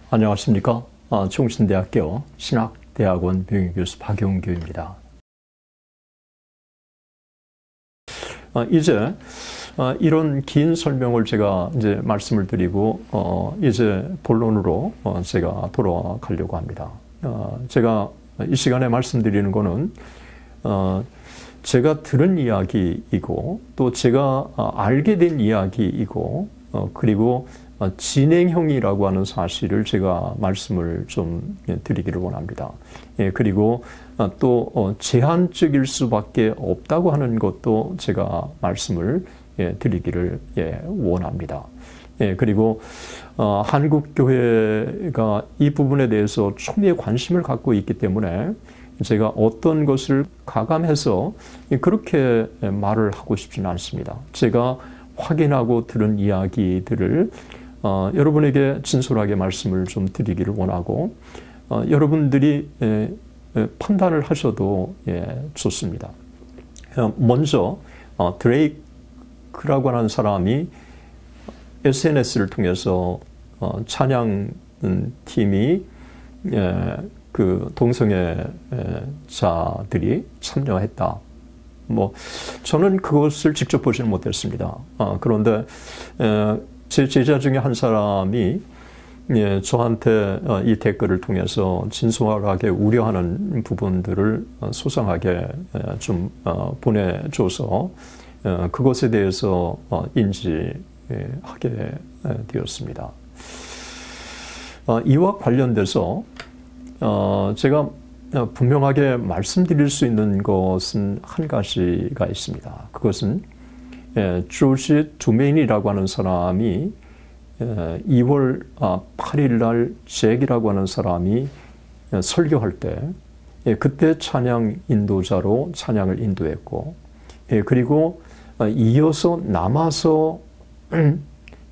안녕하십니까. 중신대학교 신학대학원 명예교수 박용규입니다. 이제 이런 긴 설명을 제가 이제 말씀을 드리고 이제 본론으로 제가 돌아가려고 합니다. 제가 이 시간에 말씀드리는 거는 제가 들은 이야기이고 또 제가 알게 된 이야기이고 그리고 진행형이라고 하는 사실을 제가 말씀을 좀 드리기를 원합니다. 그리고 또 제한적일 수밖에 없다고 하는 것도 제가 말씀을 드리기를 원합니다. 그리고 한국 교회가 이 부분에 대해서 초미의 관심을 갖고 있기 때문에 제가 어떤 것을 가감해서 그렇게 말을 하고 싶지는 않습니다. 제가 확인하고 들은 이야기들을 여러분에게 진솔하게 말씀을 좀 드리기를 원하고 여러분들이 판단을 하셔도 좋습니다. 먼저 드레이크라고 하는 사람이 SNS를 통해서 찬양팀이 그 동성애자들이 참여했다. 저는 그것을 직접 보지는 못했습니다. 그런데 제 제자 중에 한 사람이 저한테 이 댓글을 통해서 진솔하게 우려하는 부분들을 소상하게 좀 보내줘서 그것에 대해서 인지하게 되었습니다. 이와 관련돼서 제가 분명하게 말씀드릴 수 있는 것은 한 가지가 있습니다. 그것은 조지 두메인이라고 하는 사람이 2월 8일 날 잭이라고 하는 사람이 설교할 때 그때 찬양 인도자로 찬양을 인도했고 그리고 이어서 남아서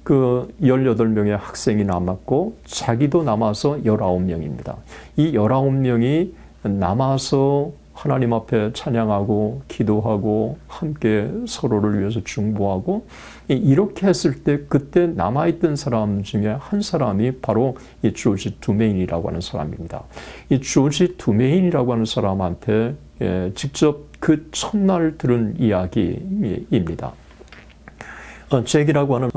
그 18명의 학생이 남았고 자기도 남아서 19명입니다. 이 19명이 남아서 하나님 앞에 찬양하고 기도하고 함께 서로를 위해서 중보하고 이렇게 했을 때 그때 남아있던 사람 중에 한 사람이 바로 이 조지 두메인이라고 하는 사람입니다. 이 조지 두메인이라고 하는 사람한테 직접 그 첫날 들은 이야기입니다. 잭이라고 하는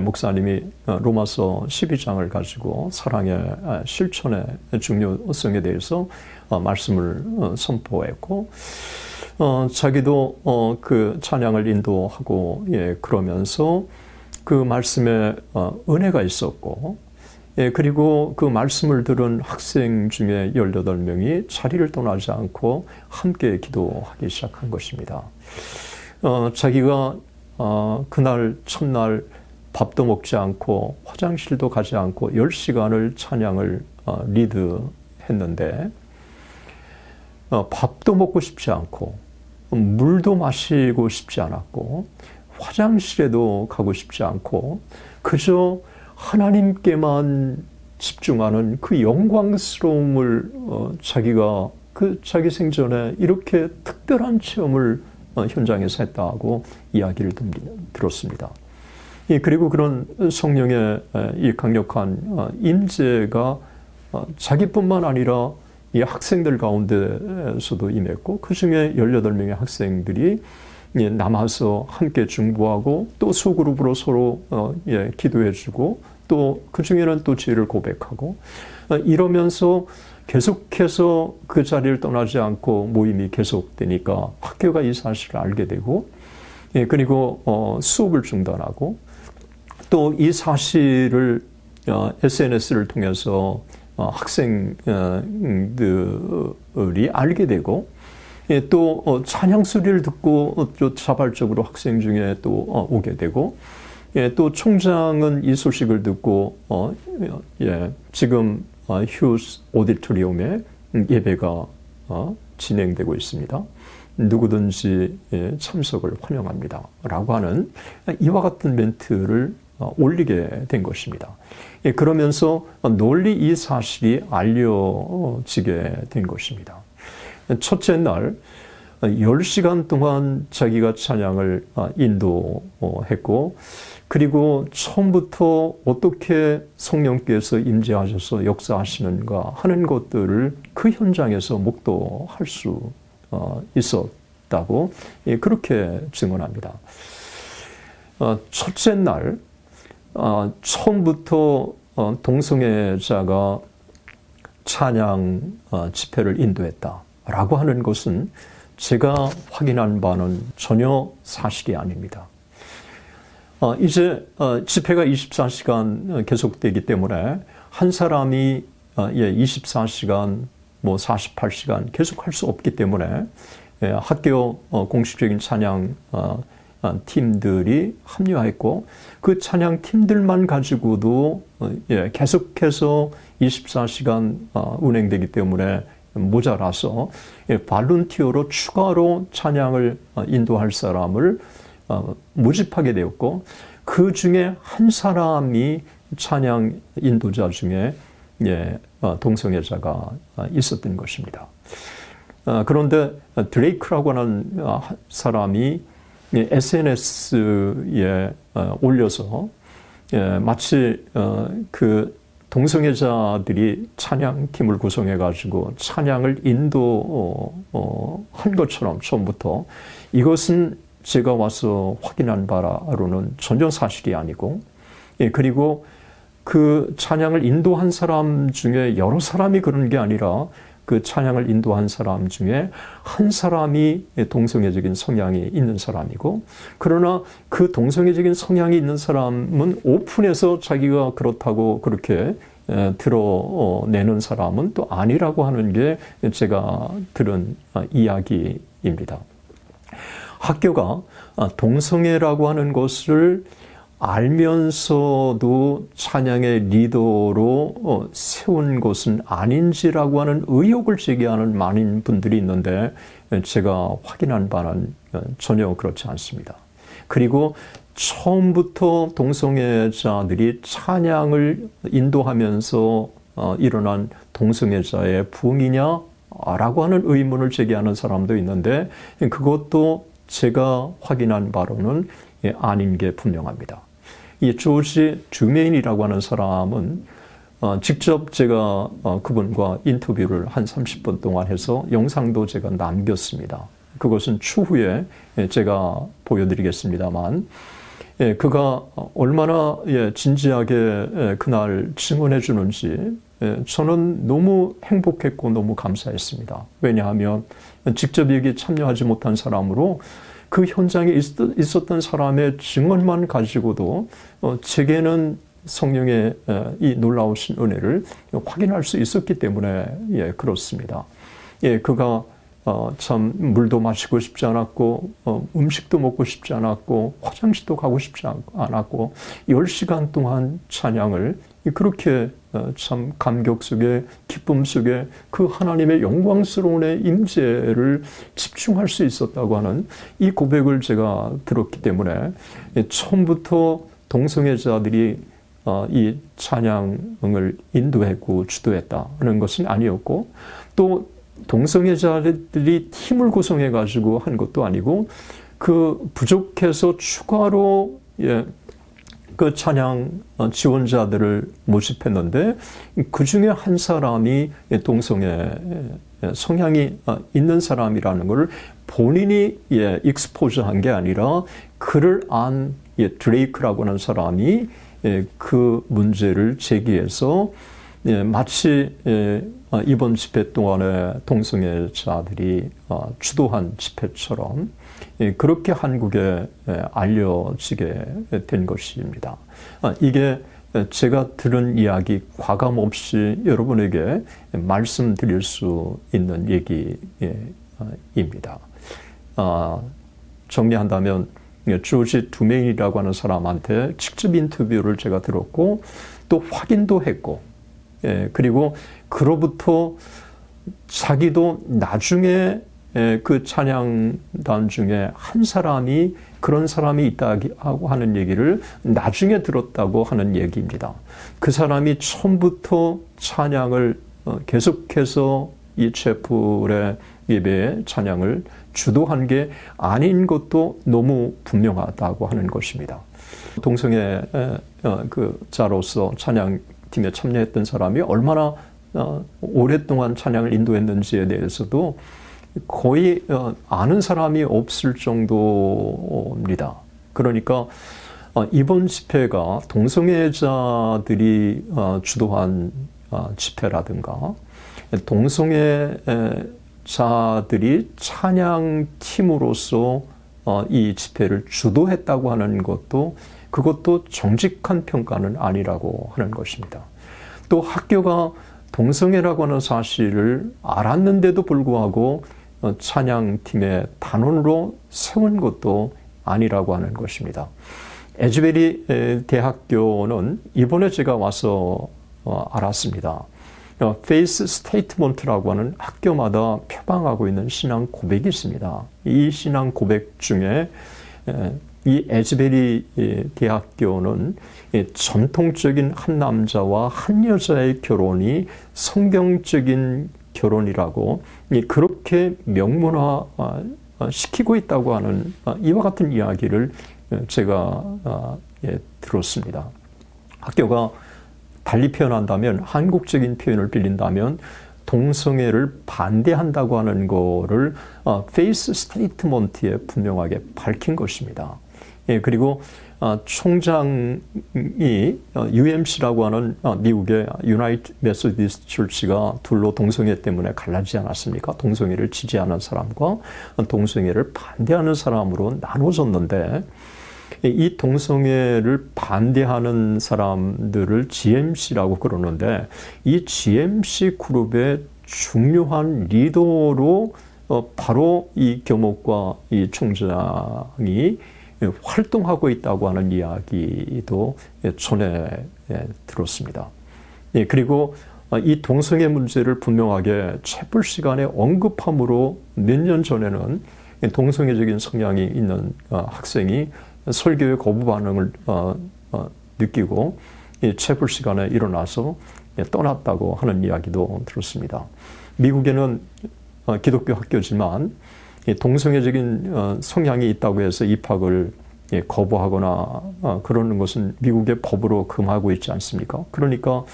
목사님이 로마서 12장을 가지고 사랑의 실천의 중요성에 대해서 말씀을 선포했고 자기도 그 찬양을 인도하고 그러면서 그 말씀에 은혜가 있었고 그리고 그 말씀을 들은 학생 중에 18명이 자리를 떠나지 않고 함께 기도하기 시작한 것입니다. 자기가 그날 첫날 밥도 먹지 않고 화장실도 가지 않고 10시간을 찬양을 리드했는데 밥도 먹고 싶지 않고 물도 마시고 싶지 않았고 화장실에도 가고 싶지 않고 그저 하나님께만 집중하는 그 영광스러움을 자기가 그 자기 생전에 이렇게 특별한 체험을 현장에서 했다고 이야기를 들었습니다. 그리고 그런 성령의 이 강력한 임재가 자기뿐만 아니라 이 학생들 가운데서도 임했고 그 중에 18명의 학생들이 남아서 함께 중보하고 또 소그룹으로 서로 기도해주고 또 그 중에는 또 죄를 고백하고 이러면서 계속해서 그 자리를 떠나지 않고 모임이 계속되니까 학교가 이 사실을 알게 되고 그리고 수업을 중단하고 또 이 사실을 SNS를 통해서 학생들이 알게 되고 또 찬양 소리를 듣고 또 자발적으로 학생 중에 또 오게 되고 또 총장은 이 소식을 듣고 지금 휴스 오디토리움에 예배가 진행되고 있습니다. 누구든지 참석을 환영합니다. 라고 하는 이와 같은 멘트를 올리게 된 것입니다. 그러면서 널리 이 사실이 알려지게 된 것입니다. 첫째 날 10시간 동안 자기가 찬양을 인도했고, 그리고 처음부터 어떻게 성령께서 임재하셔서 역사하시는가 하는 것들을 그 현장에서 목도할 수 있었다고 그렇게 증언합니다. 첫째 날 처음부터 동성애자가 찬양 집회를 인도했다라고 하는 것은 제가 확인한 바는 전혀 사실이 아닙니다. 이제 집회가 24시간 계속되기 때문에 한 사람이 24시간, 48시간 계속할 수 없기 때문에 학교 공식적인 찬양 팀들이 합류했고, 그 찬양 팀들만 가지고도 계속해서 24시간 운행되기 때문에 모자라서 발룬티어로 추가로 찬양을 인도할 사람을 모집하게 되었고, 그 중에 한 사람이 찬양 인도자 중에 동성애자가 있었던 것입니다. 그런데 드레이크라고 하는 사람이 SNS에 올려서 마치 그 동성애자들이 찬양팀을 구성해가지고 찬양을 인도한 것처럼 처음부터, 이것은 제가 와서 확인한 바로는 전혀 사실이 아니고, 그리고 그 찬양을 인도한 사람 중에 여러 사람이 그런 게 아니라 그 찬양을 인도한 사람 중에 한 사람이 동성애적인 성향이 있는 사람이고, 그러나 그 동성애적인 성향이 있는 사람은 오픈해서 자기가 그렇다고 그렇게 드러내는 사람은 또 아니라고 하는 게 제가 들은 이야기입니다. 학교가 동성애라고 하는 것을 알면서도 찬양의 리더로 세운 것은 아닌지라고 하는 의혹을 제기하는 많은 분들이 있는데, 제가 확인한 바는 전혀 그렇지 않습니다. 그리고 처음부터 동성애자들이 찬양을 인도하면서 일어난 동성애자의 부흥이냐라고 하는 의문을 제기하는 사람도 있는데, 그것도 제가 확인한 바로는 아닌 게 분명합니다. 이 조지 듀메인이라고 하는 사람은 직접 제가 그분과 인터뷰를 한 30분 동안 해서 영상도 제가 남겼습니다. 그것은 추후에 제가 보여드리겠습니다만, 그가 얼마나 진지하게 그날 증언해 주는지 저는 너무 행복했고 너무 감사했습니다. 왜냐하면 직접 여기에 참여하지 못한 사람으로 그 현장에 있었던 사람의 증언만 가지고도 제게는 성령의 이 놀라우신 은혜를 확인할 수 있었기 때문에 그렇습니다. 그가 참 물도 마시고 싶지 않았고 음식도 먹고 싶지 않았고 화장실도 가고 싶지 않았고 10시간 동안 찬양을 그렇게 참 감격 속에 기쁨 속에 그 하나님의 영광스러운 임재를 집중할 수 있었다고 하는 이 고백을 제가 들었기 때문에 처음부터 동성애자들이 이 찬양을 인도했고 주도했다는 것은 아니었고, 또 동성애자들이 팀을 구성해 가지고 한 것도 아니고, 그 부족해서 추가로 그 찬양 지원자들을 모집했는데 그 중에 한 사람이 동성애 성향이 있는 사람이라는 것을 본인이 익스포즈한 게 아니라 그를 안 드레이크라고 하는 사람이 그 문제를 제기해서 마치 이번 집회 동안에 동성애자들이 주도한 집회처럼 그렇게 한국에 알려지게 된 것입니다. 이게 제가 들은 이야기 과감없이 여러분에게 말씀드릴 수 있는 얘기입니다. 정리한다면 조지 듀메인이라고 하는 사람한테 직접 인터뷰를 제가 들었고 또 확인도 했고, 그리고 그로부터 자기도 나중에 그 찬양단 중에 한 사람이 그런 사람이 있다고 하는 얘기를 나중에 들었다고 하는 얘기입니다. 그 사람이 처음부터 찬양을 계속해서 이 채플의 예배에 찬양을 주도한 게 아닌 것도 너무 분명하다고 하는 것입니다. 동성애자로서 찬양팀에 참여했던 사람이 얼마나 오랫동안 찬양을 인도했는지에 대해서도 거의 아는 사람이 없을 정도입니다. 그러니까 이번 집회가 동성애자들이 주도한 집회라든가 동성애자들이 찬양팀으로서 이 집회를 주도했다고 하는 것도 그것도 정직한 평가는 아니라고 하는 것입니다. 또 학교가 동성애라고 하는 사실을 알았는데도 불구하고 찬양팀의 단원으로 세운 것도 아니라고 하는 것입니다. 에즈베리 대학교는 이번에 제가 와서 알았습니다. 페이스 스테이트먼트라고 하는 학교마다 표방하고 있는 신앙 고백이 있습니다. 이 신앙 고백 중에 이 에즈베리 대학교는 전통적인 한 남자와 한 여자의 결혼이 성경적인 결혼이라고 그렇게 명문화 시키고 있다고 하는 이와 같은 이야기를 제가 들었습니다. 학교가 달리 표현한다면 한국적인 표현을 빌린다면 동성애를 반대한다고 하는 거를 페이스 스테이트먼트에 분명하게 밝힌 것입니다. 그리고 총장이 UMC라고 하는 미국의 유나이티드 메소디스트 처치가 둘로 동성애 때문에 갈라지지 않았습니까? 동성애를 지지하는 사람과 동성애를 반대하는 사람으로 나눠졌는데 이 동성애를 반대하는 사람들을 GMC라고 그러는데 이 GMC 그룹의 중요한 리더로 바로 이 교목과 이 총장이 활동하고 있다고 하는 이야기도 전에 들었습니다. 그리고 이 동성애 문제를 분명하게 채플 시간에 언급함으로 몇 년 전에는 동성애적인 성향이 있는 학생이 설교의 거부 반응을 느끼고 채플 시간에 일어나서 떠났다고 하는 이야기도 들었습니다. 미국에는 기독교 학교지만 동성애적인 성향이 있다고 해서 입학을 거부하거나 그러는 것은 미국의 법으로 금하고 있지 않습니까? 그러니까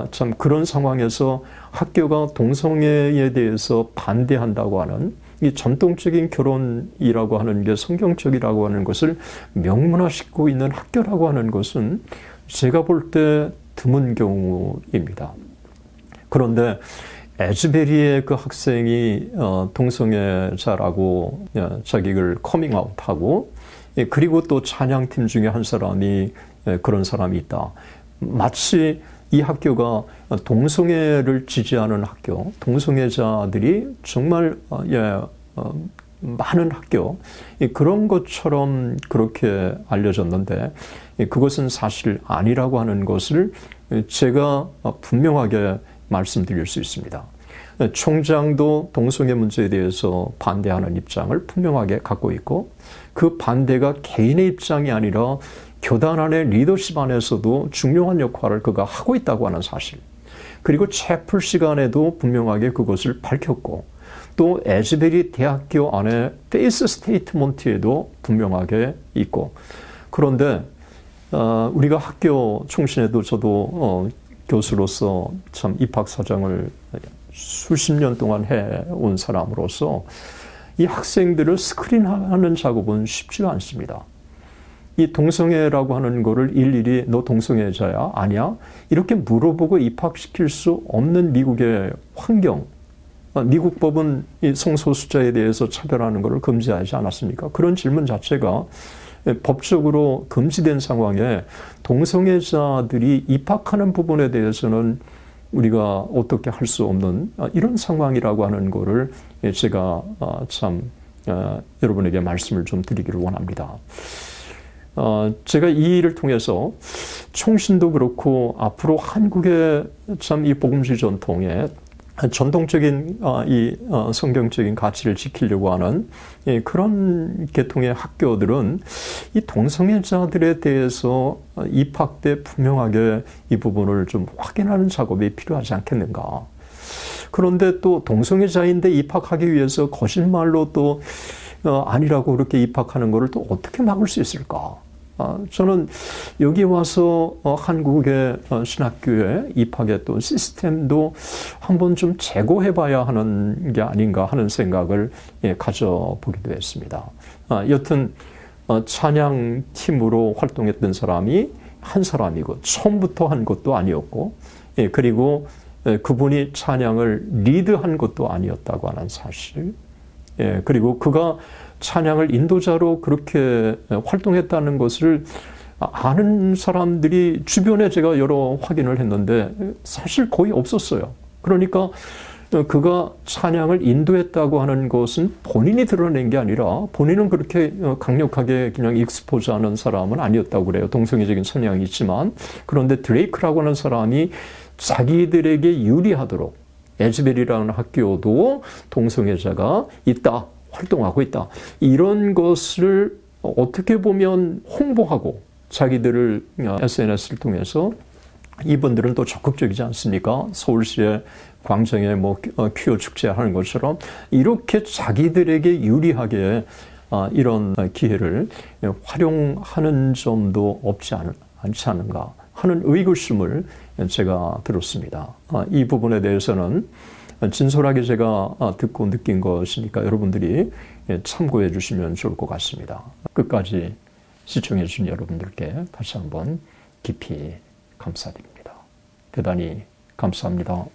참 그런 상황에서 학교가 동성애에 대해서 반대한다고 하는 이 전통적인 결혼이라고 하는 게 성경적이라고 하는 것을 명문화시키고 있는 학교라고 하는 것은 제가 볼 때 드문 경우입니다. 그런데 에즈베리의 그 학생이 동성애자라고 자기를 커밍아웃하고 그리고 또 찬양팀 중에 한 사람이 그런 사람이 있다. 마치 이 학교가 동성애를 지지하는 학교, 동성애자들이 정말 많은 학교 그런 것처럼 그렇게 알려졌는데 그것은 사실 아니라고 하는 것을 제가 분명하게 말씀드릴 수 있습니다. 총장도 동성애 문제에 대해서 반대하는 입장을 분명하게 갖고 있고 그 반대가 개인의 입장이 아니라 교단 안의 리더십 안에서도 중요한 역할을 그가 하고 있다고 하는 사실, 그리고 채플 시간에도 분명하게 그것을 밝혔고 또 에즈베리 대학교 안에 페이스 스테이트먼트에도 분명하게 있고, 그런데 우리가 학교 총신에도 저도 교수로서 참 입학사정을 수십 년 동안 해온 사람으로서 이 학생들을 스크린하는 작업은 쉽지가 않습니다. 이 동성애라고 하는 거를 일일이 너 동성애자야? 아니야? 이렇게 물어보고 입학시킬 수 없는 미국의 환경. 미국 법은 이 성소수자에 대해서 차별하는 것을 금지하지 않았습니까? 그런 질문 자체가 법적으로 금지된 상황에 동성애자들이 입학하는 부분에 대해서는 우리가 어떻게 할 수 없는 이런 상황이라고 하는 거를 제가 참 여러분에게 말씀을 좀 드리기를 원합니다. 제가 이 일을 통해서 총신도 그렇고 앞으로 한국의 참 이 복음주의 전통에 전통적인 이 성경적인 가치를 지키려고 하는 그런 계통의 학교들은 이 동성애자들에 대해서 입학 때 분명하게 이 부분을 좀 확인하는 작업이 필요하지 않겠는가. 그런데 또 동성애자인데 입학하기 위해서 거짓말로 또 아니라고 그렇게 입학하는 것을 또 어떻게 막을 수 있을까? 저는 여기 와서 한국의 신학교에 입학했던 시스템도 한번 좀 재고해봐야 하는 게 아닌가 하는 생각을 가져보기도 했습니다. 여튼 찬양팀으로 활동했던 사람이 한 사람이고 처음부터 한 것도 아니었고, 그리고 그분이 찬양을 리드한 것도 아니었다고 하는 사실, 그리고 그가 찬양을 인도자로 그렇게 활동했다는 것을 아는 사람들이 주변에 제가 여러 확인을 했는데 사실 거의 없었어요. 그러니까 그가 찬양을 인도했다고 하는 것은 본인이 드러낸 게 아니라, 본인은 그렇게 강력하게 그냥 익스포즈하는 사람은 아니었다고 그래요. 동성애적인 성향이 있지만. 그런데 드레이크라고 하는 사람이 자기들에게 유리하도록, 에즈벨이라는 학교도 동성애자가 있다, 활동하고 있다, 이런 것을 어떻게 보면 홍보하고 자기들을 SNS를 통해서, 이분들은 또 적극적이지 않습니까? 서울시의 광장에 퀴어 축제 하는 것처럼 이렇게 자기들에게 유리하게 이런 기회를 활용하는 점도 없지 않지 않은가 하는 의구심을 제가 들었습니다. 이 부분에 대해서는 진솔하게 제가 듣고 느낀 것이니까 여러분들이 참고해 주시면 좋을 것 같습니다. 끝까지 시청해 주신 여러분들께 다시 한번 깊이 감사드립니다. 대단히 감사합니다.